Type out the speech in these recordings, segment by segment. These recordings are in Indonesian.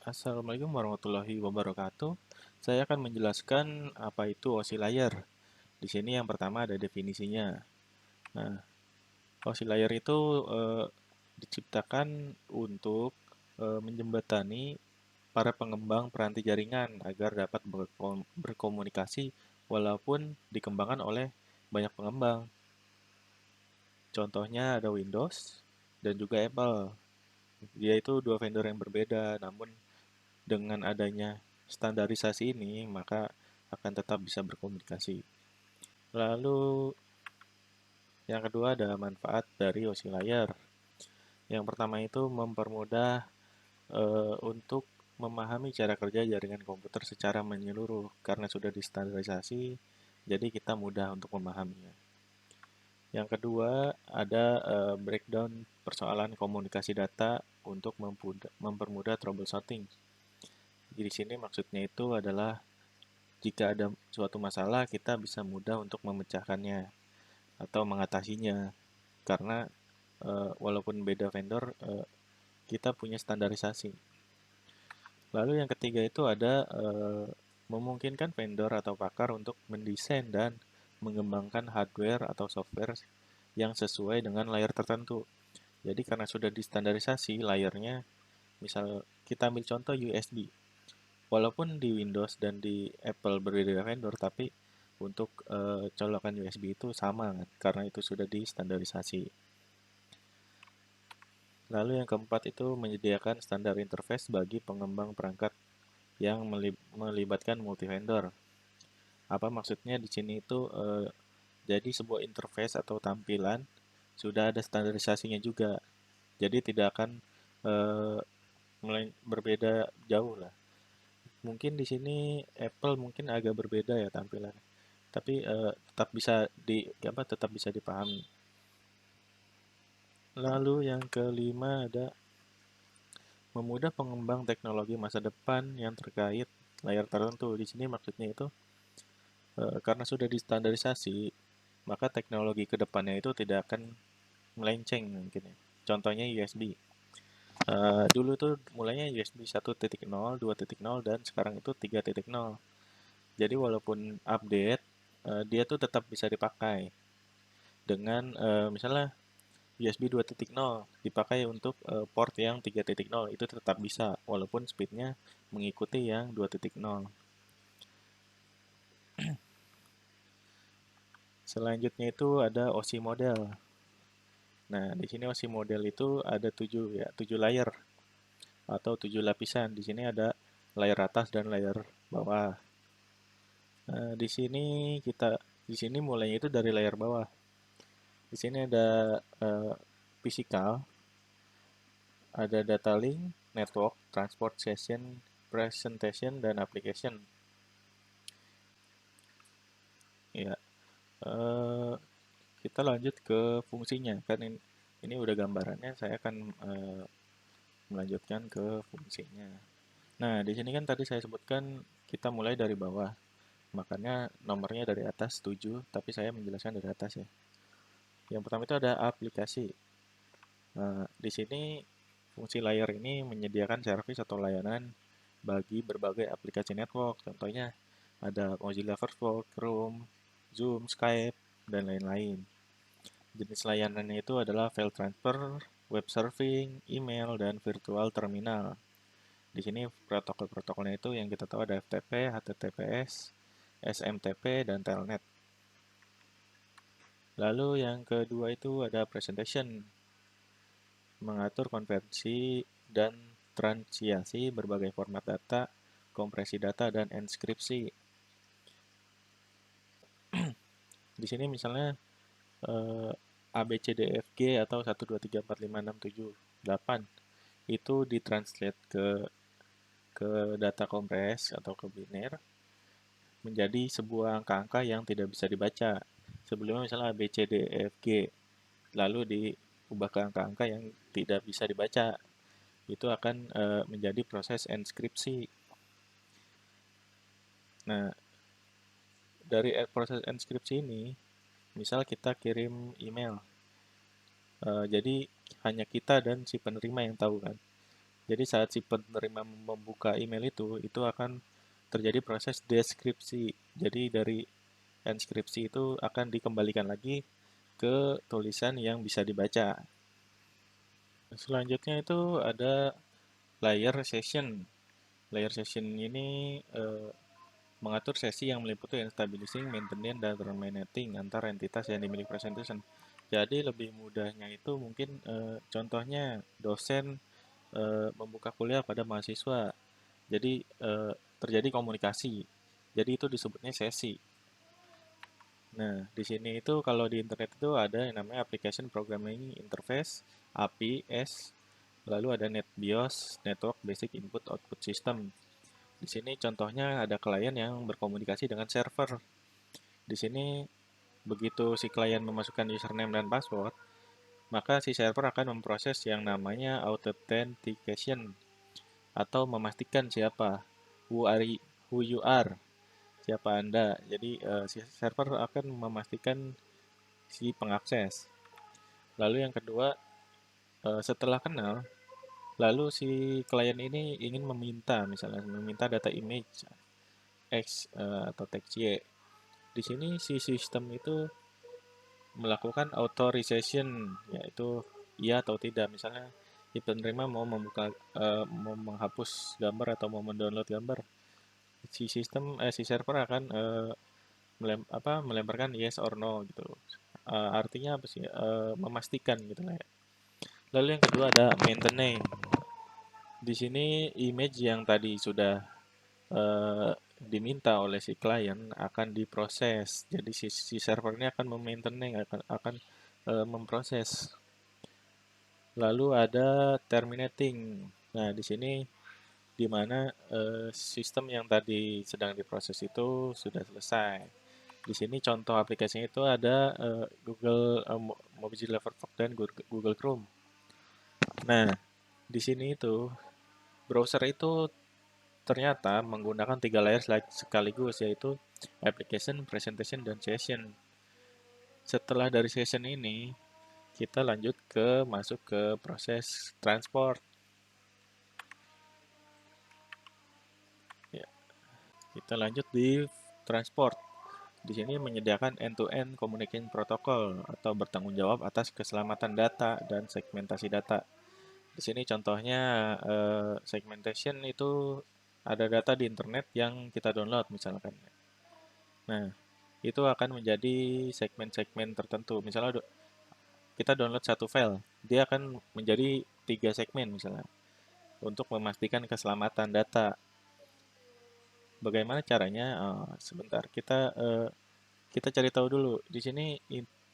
Assalamualaikum warahmatullahi wabarakatuh. Saya akan menjelaskan apa itu oscillator. Di sini yang pertama ada definisinya. Nah, oscillator itu diciptakan untuk menjembatani para pengembang peranti jaringan agar dapat berkomunikasi walaupun dikembangkan oleh banyak pengembang. Contohnya ada Windows dan juga Apple. Dia itu dua vendor yang berbeda, namun dengan adanya standarisasi ini, maka akan tetap bisa berkomunikasi. Lalu yang kedua ada manfaat dari oscillator. Yang pertama itu mempermudah untuk memahami cara kerja jaringan komputer secara menyeluruh karena sudah distandarisasi, jadi kita mudah untuk memahaminya. Yang kedua ada breakdown persoalan komunikasi data untuk mempermudah troubleshooting. Di sini maksudnya itu adalah jika ada suatu masalah, kita bisa mudah untuk memecahkannya atau mengatasinya. Karena walaupun beda vendor, kita punya standarisasi. Lalu yang ketiga itu ada memungkinkan vendor atau pakar untuk mendesain dan mengembangkan hardware atau software yang sesuai dengan layar tertentu. Jadi karena sudah distandarisasi layarnya, misal kita ambil contoh USB. Walaupun di Windows dan di Apple berbeda vendor, tapi untuk colokan USB itu sama kan, karena itu sudah distandarisasi. Lalu yang keempat itu menyediakan standar interface bagi pengembang perangkat yang melibatkan multi vendor. Apa maksudnya di sini itu jadi sebuah interface atau tampilan sudah ada standarisasinya juga. Jadi tidak akan eh, berbeda jauh lah. Mungkin di sini Apple mungkin agak berbeda ya tampilan, tapi tetap bisa tetap bisa dipahami. Lalu yang kelima ada memudah pengembang teknologi masa depan yang terkait layar tertentu. Di sini maksudnya itu karena sudah distandarisasi, maka teknologi kedepannya itu tidak akan melenceng mungkin ya. Contohnya USB. Dulu tuh mulainya USB 1.0, 2.0 dan sekarang itu 3.0. Jadi walaupun update, dia tuh tetap bisa dipakai dengan misalnya USB 2.0 dipakai untuk port yang 3.0 itu tetap bisa walaupun speednya mengikuti yang 2.0. Selanjutnya itu ada OSI model. Nah, di sini OSI model itu ada 7 layer atau 7 lapisan. Di sini ada layer atas dan layer bawah. Di sini di sini mulainya itu dari layer bawah. Di sini ada physical, ada data link, network, transport session, presentation, dan application. Ya, eh, kita lanjut ke fungsinya. Kan ini udah gambarannya, saya akan melanjutkan ke fungsinya. Nah, di sini kan tadi saya sebutkan kita mulai dari bawah. Makanya nomornya dari atas 7, tapi saya menjelaskan dari atas ya. Yang pertama itu ada aplikasi. Nah, di sini fungsi layar ini menyediakan servis atau layanan bagi berbagai aplikasi network. Contohnya ada Mozilla Firefox, Chrome, Zoom, Skype, dan lain-lain. Jenis layanannya itu adalah file transfer, web surfing, email, dan virtual terminal. Di sini protokol-protokolnya itu yang kita tahu ada FTP, HTTPS, SMTP, dan Telnet. Lalu yang kedua itu ada presentation, mengatur konversi dan transiasi berbagai format data, kompresi data, dan enskripsi. Di sini misalnya eh, A, B, C, D, F, G atau 1, 2, 3, 4, 5, 6, 7, 8 itu ditranslate ke data kompres atau ke biner menjadi sebuah angka-angka yang tidak bisa dibaca. Sebelumnya misalnya A, B, C, D, F, G, lalu diubah ke angka-angka yang tidak bisa dibaca. Itu akan menjadi proses enskripsi. Nah, dari proses enskripsi ini, misal kita kirim email, jadi hanya kita dan si penerima yang tahu kan. Jadi saat si penerima membuka email itu akan terjadi proses deskripsi. Jadi dari enskripsi itu akan dikembalikan lagi ke tulisan yang bisa dibaca. Selanjutnya itu ada layer session. Layer session ini mengatur sesi yang meliputi stabilizing, maintenance, dan terminating antar entitas yang dimiliki presentation. Jadi lebih mudahnya itu mungkin contohnya dosen membuka kuliah pada mahasiswa. Jadi terjadi komunikasi. Jadi itu disebutnya sesi. Nah, di sini itu kalau di internet itu ada yang namanya Application Programming Interface, APIS, lalu ada NetBIOS, Network Basic Input Output System. Di sini contohnya ada klien yang berkomunikasi dengan server. Di sini begitu si klien memasukkan username dan password, maka si server akan memproses yang namanya authentication atau memastikan who you are, siapa Anda. Jadi si server akan memastikan si pengakses. Lalu yang kedua, setelah kenal, lalu si klien ini ingin misalnya meminta data image X atau teks Y. Di sini si sistem itu melakukan authorization, yaitu iya atau tidak. Misalnya si penerima mau menghapus gambar atau mau mendownload gambar, si server akan melemparkan yes or no gitu. Artinya apa sih? Memastikan gitu lah ya. Lalu yang kedua ada maintenance. Di sini image yang tadi sudah diminta oleh si klien akan diproses. Jadi si server ini akan akan memproses. Lalu ada terminating. Nah, di sini di mana sistem yang tadi sedang diproses itu sudah selesai. Di sini contoh aplikasinya itu ada Mozilla Firefox dan Google Chrome. Nah, di sini itu browser itu ternyata menggunakan 3 layer sekaligus, yaitu application, presentation, dan session. Setelah dari session ini, kita lanjut masuk ke proses transport. Ya, kita lanjut di transport. Di sini menyediakan end-to-end communication protocol atau bertanggung jawab atas keselamatan data dan segmentasi data. Di sini contohnya segmentation itu ada data di internet yang kita download misalkan. Nah, itu akan menjadi segmen-segmen tertentu. Misalnya kita download satu file, dia akan menjadi 3 segmen misalnya untuk memastikan keselamatan data. Bagaimana caranya? Sebentar, kita cari tahu dulu. Di sini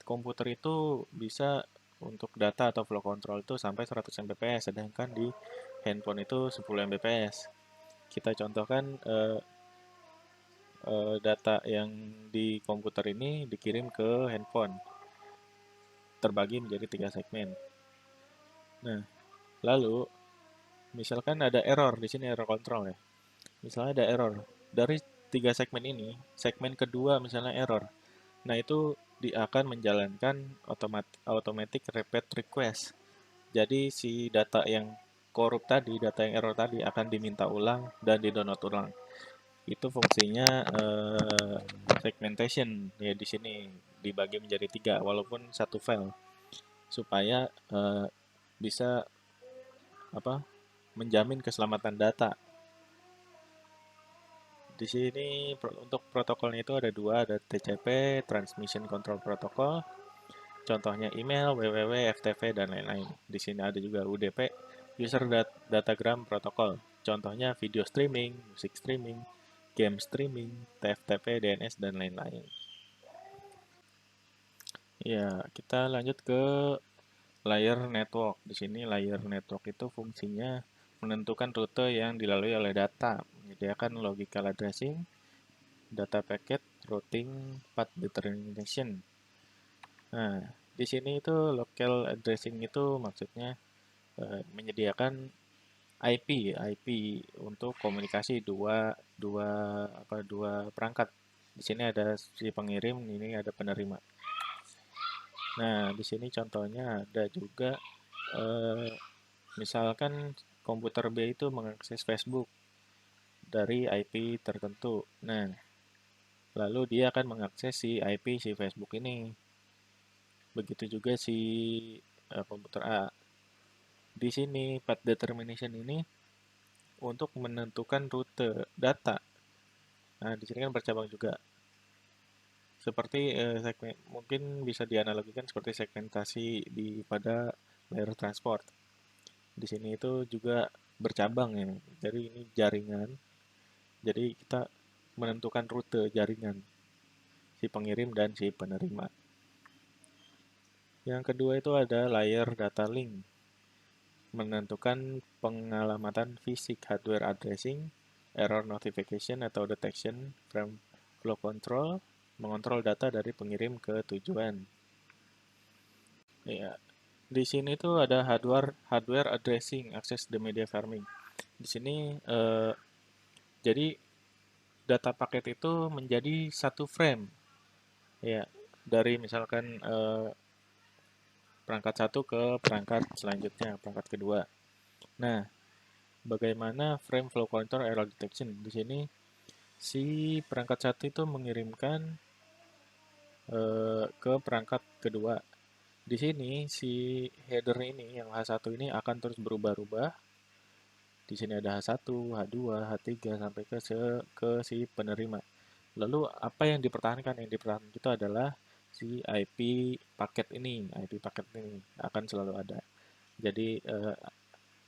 komputer itu bisa untuk data atau flow control itu sampai 100 Mbps, sedangkan di handphone itu 10 Mbps. Kita contohkan data yang di komputer ini dikirim ke handphone, terbagi menjadi 3 segmen. Nah, lalu misalkan ada error di sini, error control ya. Misalnya ada error dari 3 segmen ini, segmen kedua misalnya error. Nah, itu akan menjalankan automatic repeat request. Jadi si data yang korup tadi, data yang error tadi akan diminta ulang dan di-download ulang. Itu fungsinya segmentation ya, di sini dibagi menjadi 3 walaupun satu file supaya bisa apa menjamin keselamatan data. Di sini untuk protokolnya itu ada 2, ada TCP, Transmission Control Protocol, contohnya email, www, FTP, dan lain-lain. Di sini ada juga UDP, User Datagram Protocol, contohnya video streaming, musik streaming, game streaming, TFTP, DNS, dan lain-lain. Ya, kita lanjut ke layer network. Di sini layer network itu fungsinya menentukan rute yang dilalui oleh data, menyediakan logical addressing, data packet, routing, path determination. Nah, di sini itu local addressing itu maksudnya menyediakan IP untuk komunikasi dua dua perangkat. Di sini ada si pengirim, ini ada penerima. Nah, di sini contohnya ada juga misalkan komputer B itu mengakses Facebook dari IP tertentu. Nah, lalu dia akan mengakses si IP si Facebook ini. Begitu juga si komputer A. Di sini path determination ini untuk menentukan rute data. Nah, di sini kan bercabang juga. Seperti mungkin bisa dianalogikan seperti segmentasi pada layer transport. Di sini itu juga bercabang ya. Jadi ini jaringan. Jadi kita menentukan rute jaringan si pengirim dan si penerima. Yang kedua itu ada layer data link, menentukan pengalamatan fisik hardware addressing, error notification atau detection, frame flow control, mengontrol data dari pengirim ke tujuan. Ya, di sini tuh ada hardware addressing, access the media farming. Di sini jadi data paket itu menjadi satu frame, ya, dari misalkan perangkat satu ke perangkat selanjutnya, perangkat kedua. Nah, bagaimana frame flow control error detection? Di sini si perangkat satu itu mengirimkan ke perangkat kedua. Di sini si header ini yang H1 ini akan terus berubah-ubah. Di sini ada H1, H2, H3 sampai ke si penerima. Lalu apa yang dipertahankan? Yang dipertahankan itu adalah si IP paket ini. IP paket ini akan selalu ada. Jadi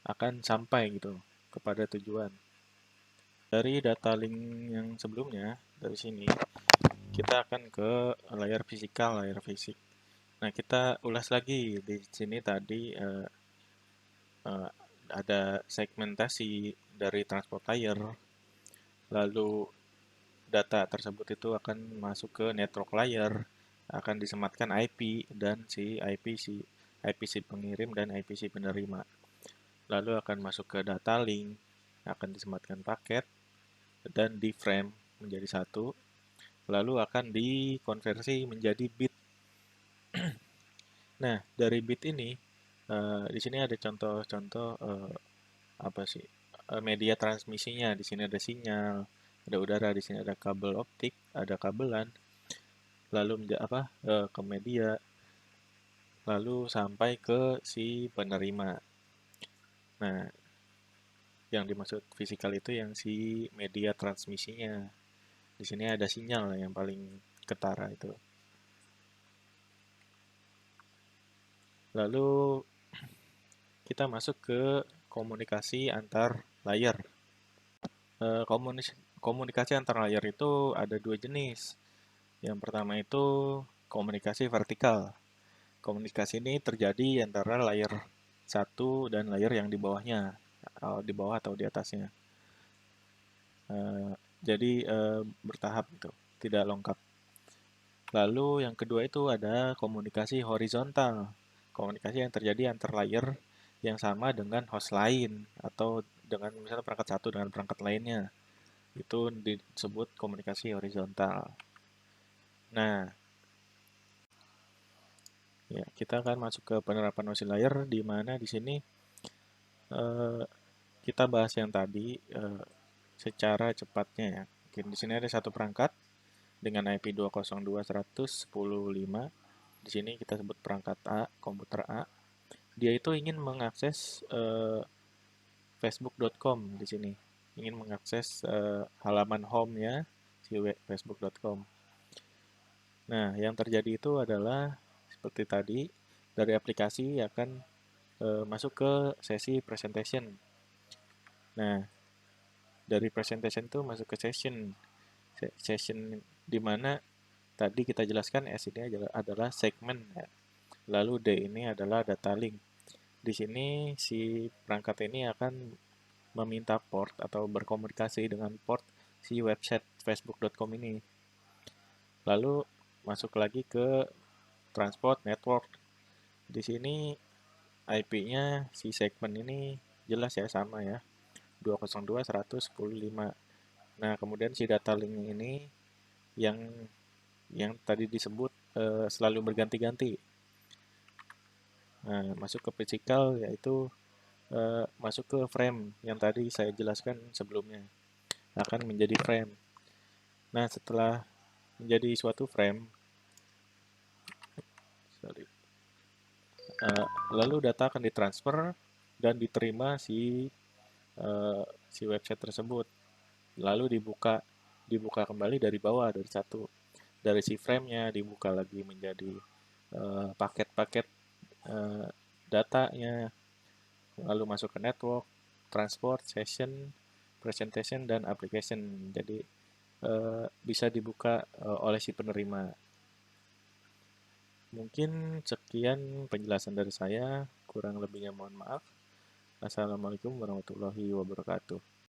akan sampai gitu kepada tujuan. Dari data link yang sebelumnya, dari sini kita akan ke layar fisikal, layar fisik. Nah, kita ulas lagi di sini tadi eh, ada segmentasi dari transport layer, lalu data tersebut itu akan masuk ke network layer, akan disematkan IP dan IP si pengirim dan IP si penerima. Lalu akan masuk ke data link, akan disematkan paket dan di frame menjadi satu, lalu akan dikonversi menjadi bit. Nah, dari bit ini di sini ada contoh-contoh apa sih media transmisinya. Di sini ada sinyal, ada udara, di sini ada kabel optik, ada kabelan, lalu ke media, lalu sampai ke si penerima. Nah, yang dimaksud fisikal itu yang si media transmisinya. Di sini ada sinyal yang paling ketara itu. Lalu kita masuk ke komunikasi antar layar. Eh, komunikasi antar layar itu ada dua jenis. Yang pertama itu komunikasi vertikal. Komunikasi ini terjadi antara layar satu dan layar yang di bawahnya, di bawah atau di atasnya. Eh, jadi bertahap itu, tidak lengkap. Lalu yang kedua itu ada komunikasi horizontal. Komunikasi yang terjadi antar layar yang sama dengan host lain atau dengan misalnya perangkat satu dengan perangkat lainnya. Itu disebut komunikasi horizontal. Nah, ya, kita akan masuk ke penerapan OSI layer di mana di sini eh, kita bahas yang tadi secara cepatnya ya. Mungkin di sini ada satu perangkat dengan IP 202.110.5. Di sini kita sebut perangkat A, komputer A. Dia itu ingin mengakses facebook.com di sini. Ingin mengakses halaman home-nya si facebook.com. Nah, yang terjadi itu adalah seperti tadi, dari aplikasi akan masuk ke sesi presentation. Nah, dari presentation itu masuk ke session di mana tadi kita jelaskan S ini adalah segmen ya. Lalu D ini adalah data link. Di sini si perangkat ini akan meminta port atau berkomunikasi dengan port si website facebook.com ini. Lalu masuk lagi ke transport network. Di sini IP-nya si segmen ini jelas ya sama ya. 202.110.5. Nah, kemudian si data link ini yang tadi disebut selalu berganti-ganti. Nah, masuk ke physical yaitu masuk ke frame yang tadi saya jelaskan sebelumnya, akan menjadi frame. Nah, setelah menjadi suatu frame, sorry, lalu data akan ditransfer dan diterima eh, si website tersebut. Lalu dibuka kembali dari bawah, dari satu, dari si frame-nya dibuka lagi menjadi paket-paket eh, datanya, lalu masuk ke network, transport, session, presentation, dan application. Jadi bisa dibuka oleh si penerima. Mungkin sekian penjelasan dari saya, kurang lebihnya mohon maaf. Assalamualaikum warahmatullahi wabarakatuh.